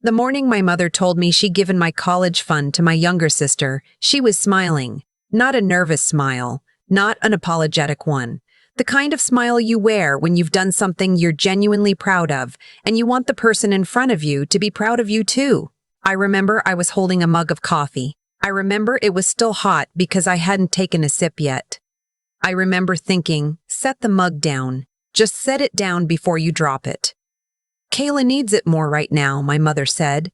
The morning my mother told me she'd given my college fund to my younger sister, she was smiling. Not a nervous smile, not an apologetic one. The kind of smile you wear when you've done something you're genuinely proud of, and you want the person in front of you to be proud of you too. I remember I was holding a mug of coffee. I remember it was still hot because I hadn't taken a sip yet. I remember thinking, set the mug down. Just set it down before you drop it. Kayla needs it more right now, my mother said.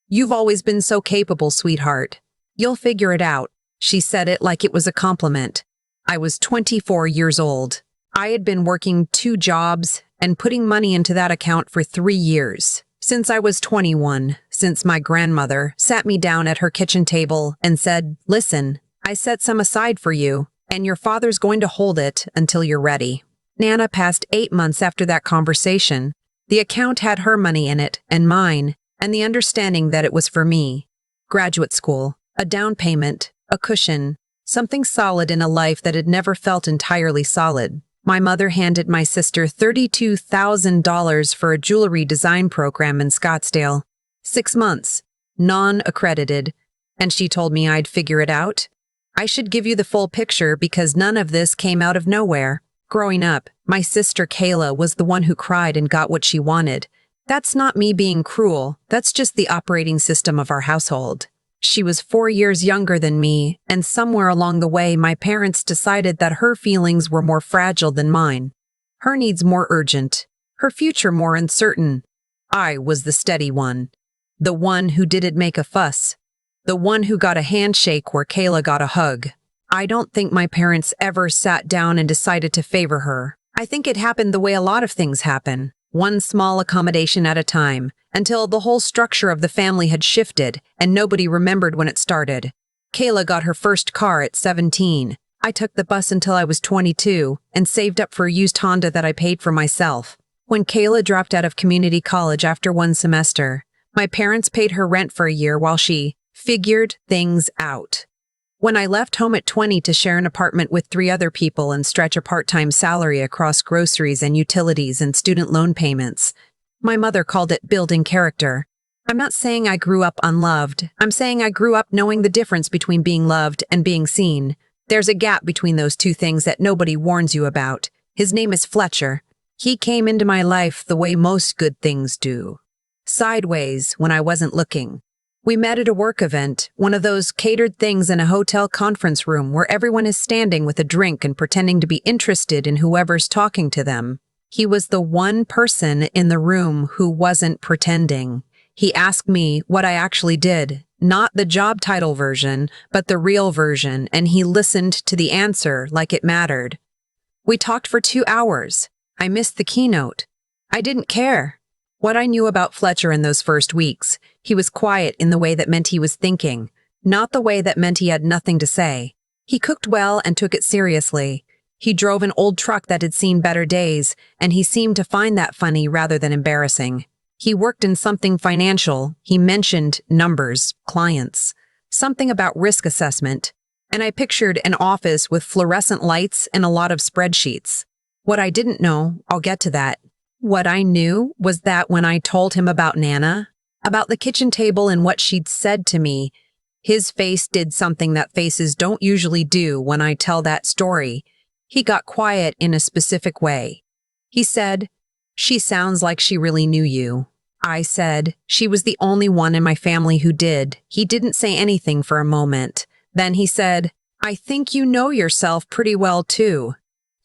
You've always been so capable, sweetheart. You'll figure it out. She said it like it was a compliment. I was 24 years old. I had been working 2 jobs and putting money into that account for 3 years. Since I was 21, since my grandmother sat me down at her kitchen table and said, listen, I set some aside for you, and your father's going to hold it until you're ready. Nana passed 8 months after that conversation. The account had her money in it, and mine, and the understanding that it was for me. Graduate school, a down payment, a cushion, something solid in a life that had never felt entirely solid. My mother handed my sister $32,000 for a jewelry design program in Scottsdale. 6 months, non-accredited, and she told me I'd figure it out. I should give you the full picture because none of this came out of nowhere. Growing up, my sister Kayla was the one who cried and got what she wanted. That's not me being cruel, that's just the operating system of our household. She was 4 years younger than me, and somewhere along the way my parents decided that her feelings were more fragile than mine. Her needs more urgent, her future more uncertain. I was the steady one. The one who didn't make a fuss. The one who got a handshake where Kayla got a hug. I don't think my parents ever sat down and decided to favor her. I think it happened the way a lot of things happen, one small accommodation at a time, until the whole structure of the family had shifted and nobody remembered when it started. Kayla got her first car at 17. I took the bus until I was 22 and saved up for a used Honda that I paid for myself. When Kayla dropped out of community college after 1 semester, my parents paid her rent for a year while she figured things out. When I left home at 20 to share an apartment with 3 other people and stretch a part-time salary across groceries and utilities and student loan payments, my mother called it building character. I'm not saying I grew up unloved. I'm saying I grew up knowing the difference between being loved and being seen. There's a gap between those 2 things that nobody warns you about. His name is Fletcher. He came into my life the way most good things do. Sideways when I wasn't looking. We met at a work event, one of those catered things in a hotel conference room where everyone is standing with a drink and pretending to be interested in whoever's talking to them. He was the one person in the room who wasn't pretending. He asked me what I actually did, not the job title version, but the real version, and he listened to the answer like it mattered. We talked for 2 hours. I missed the keynote. I didn't care. What I knew about Fletcher in those first weeks, he was quiet in the way that meant he was thinking, not the way that meant he had nothing to say. He cooked well and took it seriously. He drove an old truck that had seen better days, and he seemed to find that funny rather than embarrassing. He worked in something financial. He mentioned numbers, clients, something about risk assessment, and I pictured an office with fluorescent lights and a lot of spreadsheets. What I didn't know, I'll get to that. What I knew was that when I told him about Nana, about the kitchen table and what she'd said to me, his face did something that faces don't usually do when I tell that story. He got quiet in a specific way. He said, "She sounds like she really knew you." I said, "She was the only one in my family who did." He didn't say anything for a moment. Then he said, "I think you know yourself pretty well too.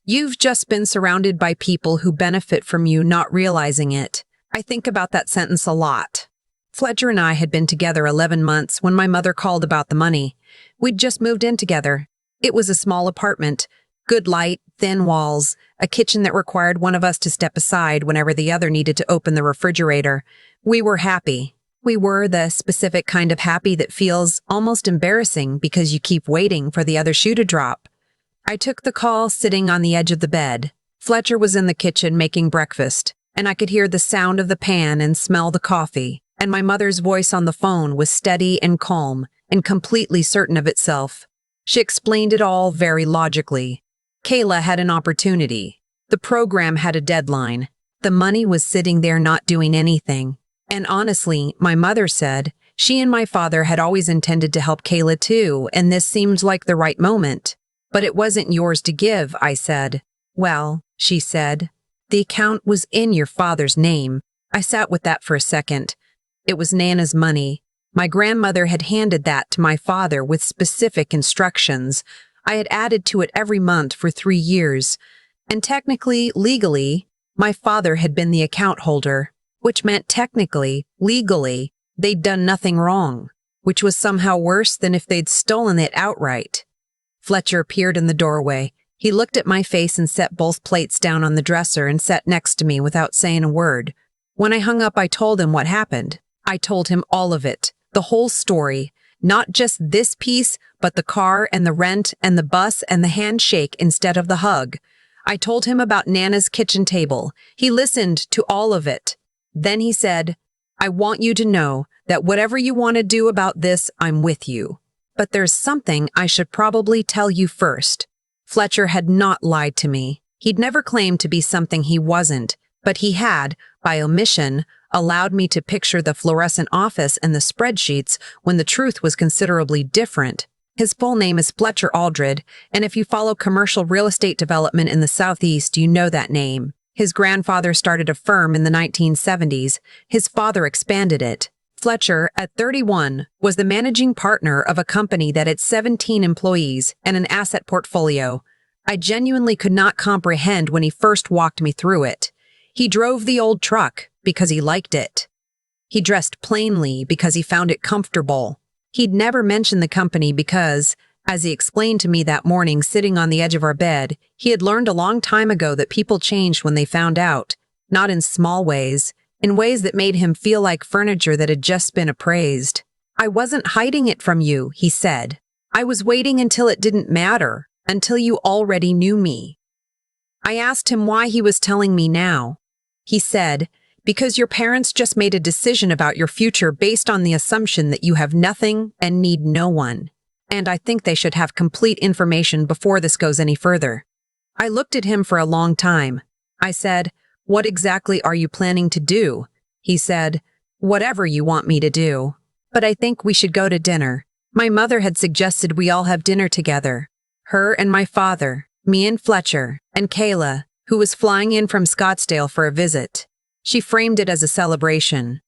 You've just been surrounded by people who benefit from you not realizing it." I think about that sentence a lot. Fletcher and I had been together 11 months when my mother called about the money. We'd just moved in together. It was a small apartment, good light, thin walls, a kitchen that required one of us to step aside whenever the other needed to open the refrigerator. We were happy. We were the specific kind of happy that feels almost embarrassing because you keep waiting for the other shoe to drop. I took the call sitting on the edge of the bed. Fletcher was in the kitchen making breakfast, and I could hear the sound of the pan and smell the coffee, and my mother's voice on the phone was steady and calm and completely certain of itself. She explained it all very logically. Kayla had an opportunity. The program had a deadline. The money was sitting there not doing anything. And honestly, my mother said, she and my father had always intended to help Kayla too, and this seemed like the right moment. But it wasn't yours to give, I said. Well, she said, the account was in your father's name. I sat with that for a second. It was Nana's money. My grandmother had handed that to my father with specific instructions. I had added to it every month for 3 years. And technically, legally, my father had been the account holder, which meant technically, legally, they'd done nothing wrong, which was somehow worse than if they'd stolen it outright. Fletcher appeared in the doorway. He looked at my face and set both plates down on the dresser and sat next to me without saying a word. When I hung up, I told him what happened. I told him all of it, the whole story, not just this piece, but the car and the rent and the bus and the handshake instead of the hug. I told him about Nana's kitchen table. He listened to all of it. Then he said, I want you to know that whatever you want to do about this, I'm with you. But there's something I should probably tell you first. Fletcher had not lied to me. He'd never claimed to be something he wasn't, but he had, by omission, allowed me to picture the fluorescent office and the spreadsheets when the truth was considerably different. His full name is Fletcher Aldred, and if you follow commercial real estate development in the Southeast, you know that name. His grandfather started a firm in the 1970s. His father expanded it. Fletcher, at 31, was the managing partner of a company that had 17 employees and an asset portfolio. I genuinely could not comprehend when he first walked me through it. He drove the old truck because he liked it. He dressed plainly because he found it comfortable. He'd never mentioned the company because, as he explained to me that morning sitting on the edge of our bed, he had learned a long time ago that people changed when they found out, not in small ways, in ways that made him feel like furniture that had just been appraised. I wasn't hiding it from you, he said. I was waiting until it didn't matter, until you already knew me. I asked him why he was telling me now. He said, because your parents just made a decision about your future based on the assumption that you have nothing and need no one. And I think they should have complete information before this goes any further. I looked at him for a long time. I said, what exactly are you planning to do? He said, whatever you want me to do. But I think we should go to dinner. My mother had suggested we all have dinner together. Her and my father, me and Fletcher, and Kayla, who was flying in from Scottsdale for a visit. She framed it as a celebration.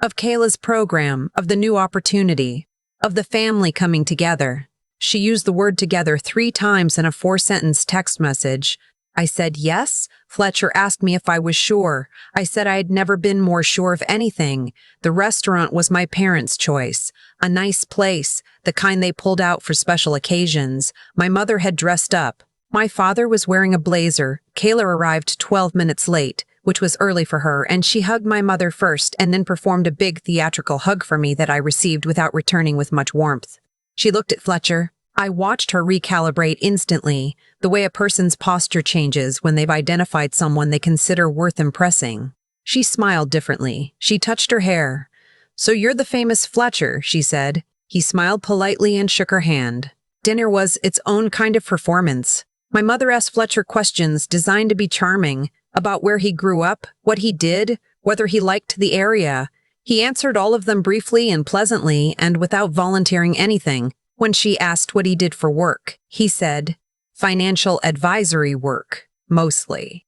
Of Kayla's program, of the new opportunity, of the family coming together. She used the word together 3 times in a 4-sentence text message. I said yes. Fletcher asked me if I was sure. I said I had never been more sure of anything. The restaurant was my parents' choice. A nice place, the kind they pulled out for special occasions. My mother had dressed up. My father was wearing a blazer. Kayla arrived 12 minutes late, which was early for her, and she hugged my mother first and then performed a big theatrical hug for me that I received without returning with much warmth. She looked at Fletcher. I watched her recalibrate instantly, the way a person's posture changes when they've identified someone they consider worth impressing. She smiled differently. She touched her hair. So you're the famous Fletcher, she said. He smiled politely and shook her hand. Dinner was its own kind of performance. My mother asked Fletcher questions designed to be charming, about where he grew up, what he did, whether he liked the area. He answered all of them briefly and pleasantly and without volunteering anything. When she asked what he did for work, he said, financial advisory work, mostly.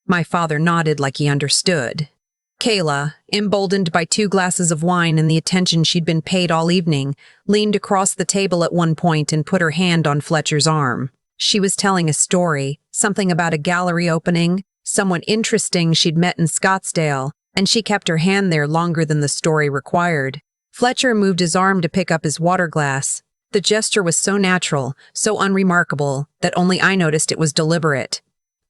My father nodded like he understood. Kayla, emboldened by 2 glasses of wine and the attention she'd been paid all evening, leaned across the table at one point and put her hand on Fletcher's arm. She was telling a story, something about a gallery opening, someone interesting she'd met in Scottsdale, and she kept her hand there longer than the story required. Fletcher moved his arm to pick up his water glass. The gesture was so natural, so unremarkable, that only I noticed it was deliberate.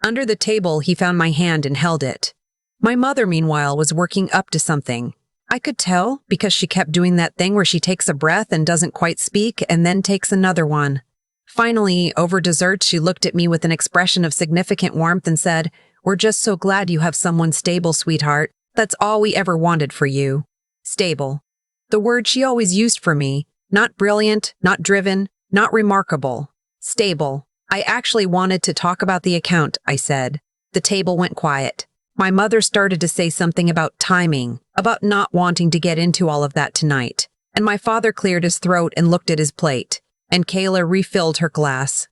Under the table, he found my hand and held it. My mother, meanwhile, was working up to something. I could tell because she kept doing that thing where she takes a breath and doesn't quite speak and then takes another one. Finally, over dessert, she looked at me with an expression of significant warmth and said, "We're just so glad you have someone stable, sweetheart. That's all we ever wanted for you." Stable. The word she always used for me. Not brilliant, not driven, not remarkable. Stable. I actually wanted to talk about the account, I said. The table went quiet. My mother started to say something about timing, about not wanting to get into all of that tonight, and my father cleared his throat and looked at his plate, and Kayla refilled her glass.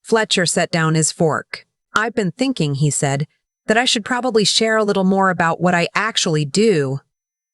Fletcher set down his fork. "I've been thinking," he said, "that I should probably share a little more about what I actually do."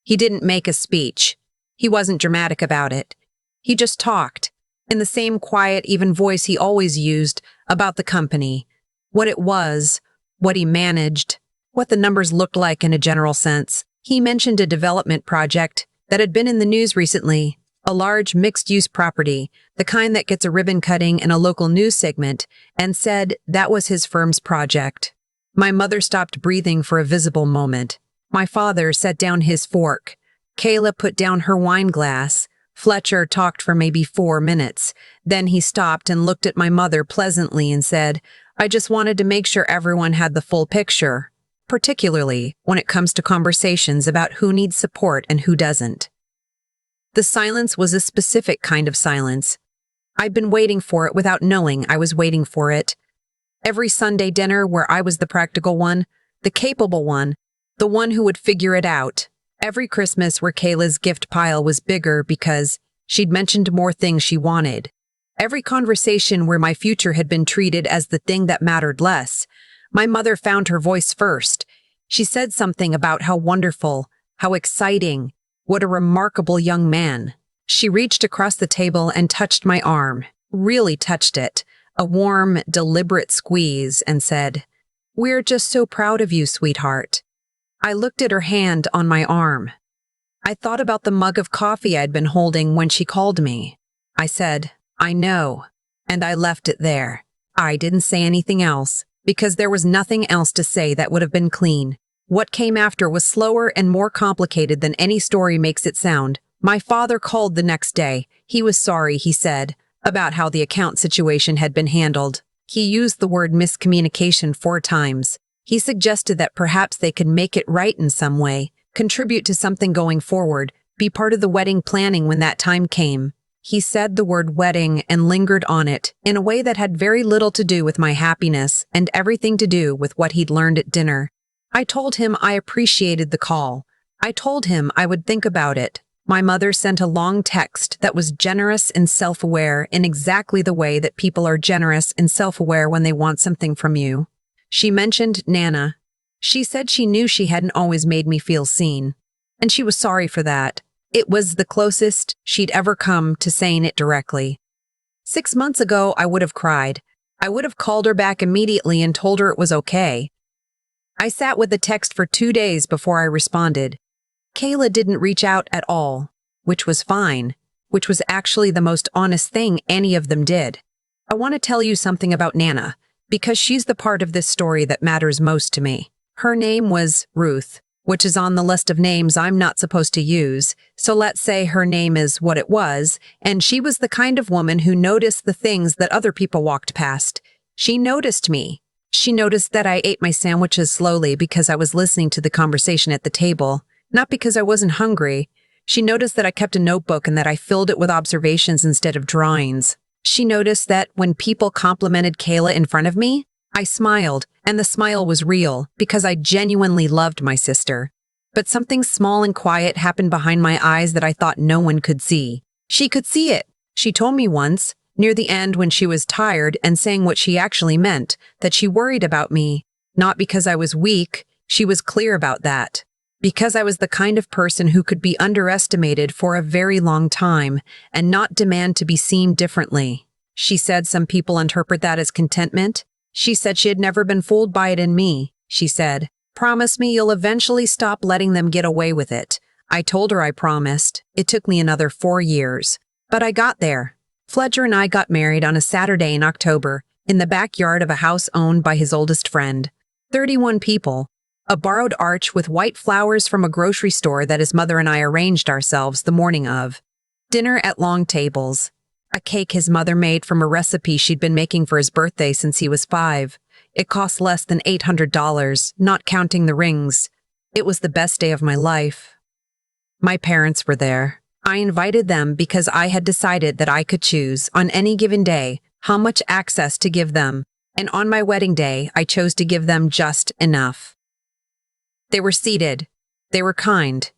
He didn't make a speech. He wasn't dramatic about it. He just talked, in the same quiet, even voice he always used, about the company, what it was, what he managed, what the numbers looked like in a general sense. He mentioned a development project that had been in the news recently, a large mixed-use property, the kind that gets a ribbon cutting in a local news segment, and said that was his firm's project. My mother stopped breathing for a visible moment. My father set down his fork. Kayla put down her wine glass. Fletcher talked for maybe 4 minutes. Then he stopped and looked at my mother pleasantly and said, "I just wanted to make sure everyone had the full picture, particularly when it comes to conversations about who needs support and who doesn't." The silence was a specific kind of silence. I'd been waiting for it without knowing I was waiting for it. Every Sunday dinner where I was the practical one, the capable one, the one who would figure it out. Every Christmas where Kayla's gift pile was bigger because she'd mentioned more things she wanted. Every conversation where my future had been treated as the thing that mattered less. My mother found her voice first. She said something about how wonderful, how exciting, what a remarkable young man. She reached across the table and touched my arm, really touched it, a warm, deliberate squeeze, and said, "We're just so proud of you, sweetheart." I looked at her hand on my arm. I thought about the mug of coffee I'd been holding when she called me. I said, "I know," and I left it there. I didn't say anything else, because there was nothing else to say that would have been clean. What came after was slower and more complicated than any story makes it sound. My father called the next day. He was sorry, he said, about how the account situation had been handled. He used the word miscommunication 4 times. He suggested that perhaps they could make it right in some way, contribute to something going forward, be part of the wedding planning when that time came. He said the word wedding and lingered on it in a way that had very little to do with my happiness and everything to do with what he'd learned at dinner. I told him I appreciated the call. I told him I would think about it. My mother sent a long text that was generous and self-aware in exactly the way that people are generous and self-aware when they want something from you. She mentioned Nana. She said she knew she hadn't always made me feel seen, and she was sorry for that. It was the closest she'd ever come to saying it directly. 6 months ago, I would have cried. I would have called her back immediately and told her it was okay. I sat with the text for 2 days before I responded. Kayla didn't reach out at all, which was fine, which was actually the most honest thing any of them did. I want to tell you something about Nana, because she's the part of this story that matters most to me. Her name was Ruth, which is on the list of names I'm not supposed to use, so let's say her name is what it was, and she was the kind of woman who noticed the things that other people walked past. She noticed me. She noticed that I ate my sandwiches slowly because I was listening to the conversation at the table, not because I wasn't hungry. She noticed that I kept a notebook and that I filled it with observations instead of drawings. She noticed that when people complimented Kayla in front of me, I smiled, and the smile was real because I genuinely loved my sister. But something small and quiet happened behind my eyes that I thought no one could see. She could see it. She told me once, near the end when she was tired and saying what she actually meant, that she worried about me. Not because I was weak, she was clear about that. Because I was the kind of person who could be underestimated for a very long time and not demand to be seen differently. She said some people interpret that as contentment. She said she had never been fooled by it in me. She said, "Promise me you'll eventually stop letting them get away with it." I told her I promised. It took me another 4 years. But I got there. Fletcher and I got married on a Saturday in October in the backyard of a house owned by his oldest friend. 31 people. A borrowed arch with white flowers from a grocery store that his mother and I arranged ourselves the morning of. Dinner at long tables. A cake his mother made from a recipe she'd been making for his birthday since he was 5. It cost less than $800, not counting the rings. It was the best day of my life. My parents were there. I invited them because I had decided that I could choose, on any given day, how much access to give them, and on my wedding day, I chose to give them just enough. They were seated. They were kind.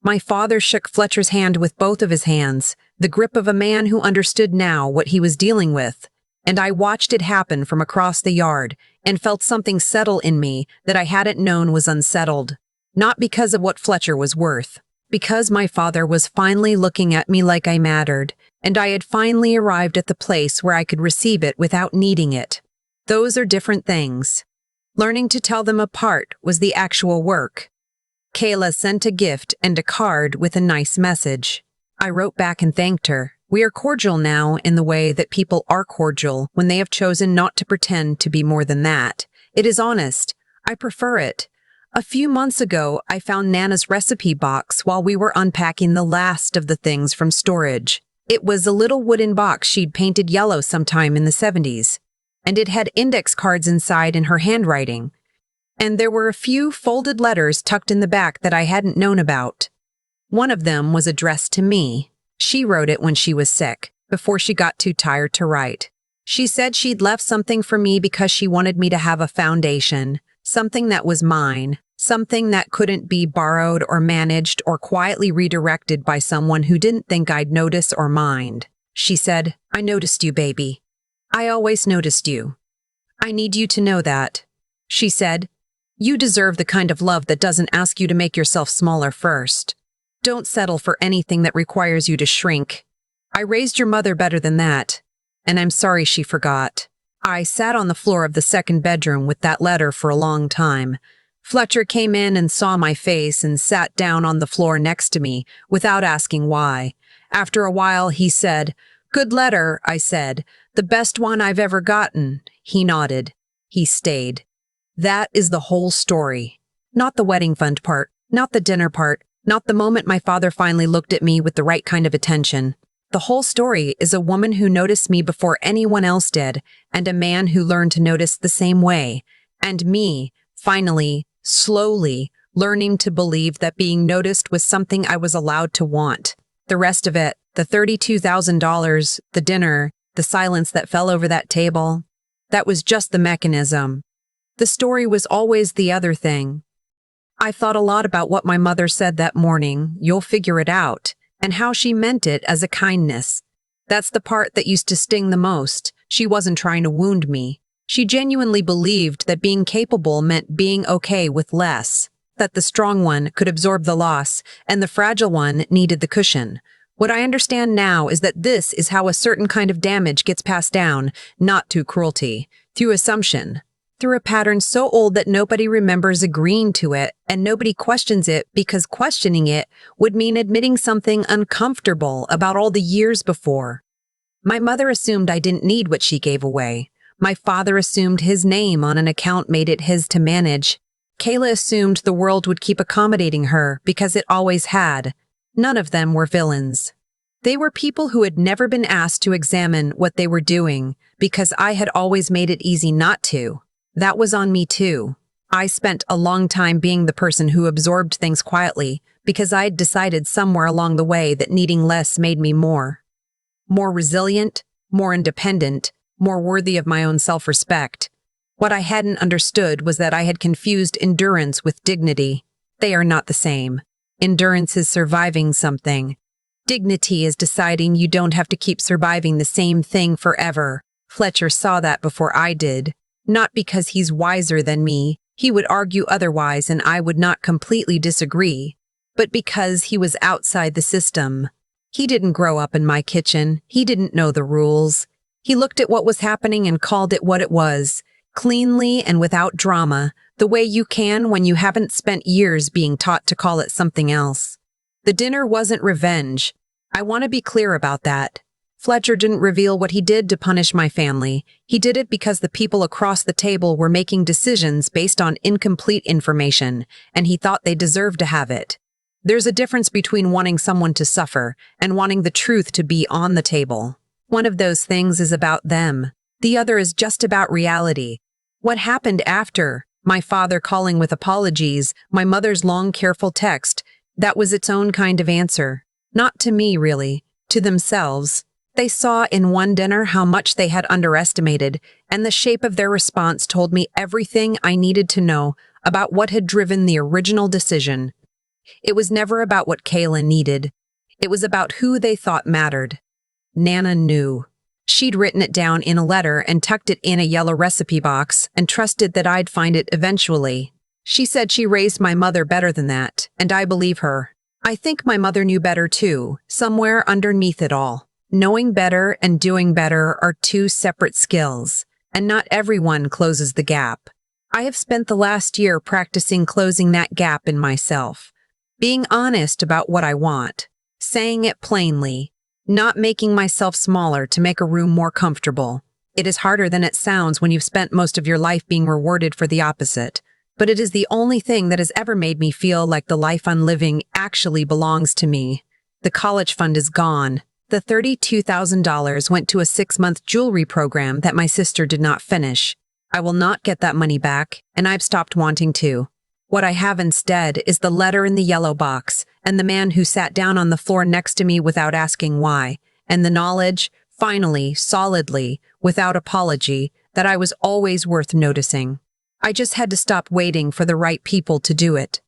My father shook Fletcher's hand with both of his hands, the grip of a man who understood now what he was dealing with. And I watched it happen from across the yard and felt something settle in me that I hadn't known was unsettled. Not because of what Fletcher was worth, because my father was finally looking at me like I mattered, and I had finally arrived at the place where I could receive it without needing it. Those are different things. Learning to tell them apart was the actual work. Kayla sent a gift and a card with a nice message. I wrote back and thanked her. We are cordial now in the way that people are cordial when they have chosen not to pretend to be more than that. It is honest. I prefer it. A few months ago, I found Nana's recipe box while we were unpacking the last of the things from storage. It was a little wooden box she'd painted yellow sometime in the 70s, and it had index cards inside in her handwriting. And there were a few folded letters tucked in the back that I hadn't known about. One of them was addressed to me. She wrote it when she was sick, before she got too tired to write. She said she'd left something for me because she wanted me to have a foundation, something that was mine, something that couldn't be borrowed or managed or quietly redirected by someone who didn't think I'd notice or mind. She said, "I noticed you, baby. I always noticed you. I need you to know that." She said, "You deserve the kind of love that doesn't ask you to make yourself smaller first. Don't settle for anything that requires you to shrink. I raised your mother better than that, and I'm sorry she forgot." I sat on the floor of the second bedroom with that letter for a long time. Fletcher came in and saw my face and sat down on the floor next to me without asking why. After a while, he said, "Good letter," I said. "The best one I've ever gotten." He nodded. He stayed. That is the whole story. Not the wedding fund part, not the dinner part, not the moment my father finally looked at me with the right kind of attention. The whole story is a woman who noticed me before anyone else did, and a man who learned to notice the same way. And me, finally, slowly, learning to believe that being noticed was something I was allowed to want. The rest of it, the $32,000, the dinner, the silence that fell over that table, that was just the mechanism. The story was always the other thing. I thought a lot about what my mother said that morning, "You'll figure it out," and how she meant it as a kindness. That's the part that used to sting the most. She wasn't trying to wound me. She genuinely believed that being capable meant being okay with less, that the strong one could absorb the loss, and the fragile one needed the cushion. What I understand now is that this is how a certain kind of damage gets passed down, not through cruelty, through assumption. Through a pattern so old that nobody remembers agreeing to it, and nobody questions it because questioning it would mean admitting something uncomfortable about all the years before. My mother assumed I didn't need what she gave away. My father assumed his name on an account made it his to manage. Kayla assumed the world would keep accommodating her because it always had. None of them were villains. They were people who had never been asked to examine what they were doing because I had always made it easy not to. That was on me too. I spent a long time being the person who absorbed things quietly because I'd decided somewhere along the way that needing less made me more. More resilient, more independent, more worthy of my own self-respect. What I hadn't understood was that I had confused endurance with dignity. They are not the same. Endurance is surviving something. Dignity is deciding you don't have to keep surviving the same thing forever. Fletcher saw that before I did. Not because he's wiser than me, he would argue otherwise and I would not completely disagree, but because he was outside the system. He didn't grow up in my kitchen. He didn't know the rules. He looked at what was happening and called it what it was, cleanly and without drama, the way you can when you haven't spent years being taught to call it something else. The dinner wasn't revenge. I want to be clear about that. Fletcher didn't reveal what he did to punish my family. He did it because the people across the table were making decisions based on incomplete information, and he thought they deserved to have it. There's a difference between wanting someone to suffer and wanting the truth to be on the table. One of those things is about them. The other is just about reality. What happened after? My father calling with apologies, my mother's long, careful text, that was its own kind of answer. Not to me, really. To themselves. They saw in one dinner how much they had underestimated, and the shape of their response told me everything I needed to know about what had driven the original decision. It was never about what Kayla needed. It was about who they thought mattered. Nana knew. She'd written it down in a letter and tucked it in a yellow recipe box and trusted that I'd find it eventually. She said she raised my mother better than that, and I believe her. I think my mother knew better too, somewhere underneath it all. Knowing better and doing better are two separate skills, and not everyone closes the gap. I have spent the last year practicing closing that gap in myself. Being honest about what I want, saying it plainly, not making myself smaller to make a room more comfortable. It is harder than it sounds when you've spent most of your life being rewarded for the opposite. But it is the only thing that has ever made me feel like the life I'm living actually belongs to me. The college fund is gone. The $32,000 went to a 6-month jewelry program that my sister did not finish. I will not get that money back, and I've stopped wanting to. What I have instead is the letter in the yellow box, and the man who sat down on the floor next to me without asking why, and the knowledge, finally, solidly, without apology, that I was always worth noticing. I just had to stop waiting for the right people to do it.